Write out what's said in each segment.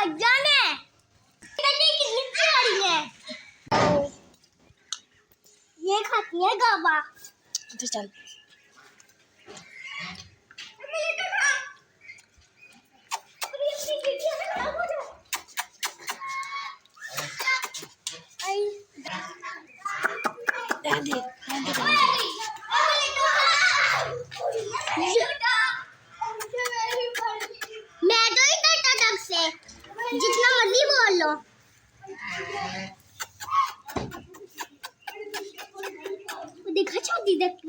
जाने कितनी प्यारी है। ये खाती है गावा। तो चल मैं तो ही डरता तब से, जितना मर्जी बोल लो। देखा छोटी देखती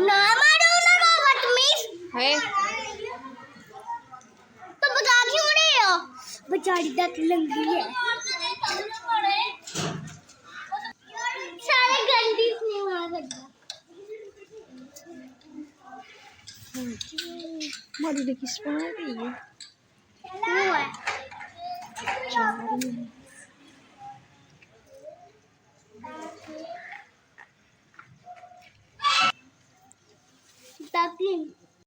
ना मारो ना बदतमीज है। तो बता क्यों रहे हो? बेचारी दत लंगी है। सारे गंदी इसने वहां कर दिया। मारी ने किस पर रही है? वो है Duckling.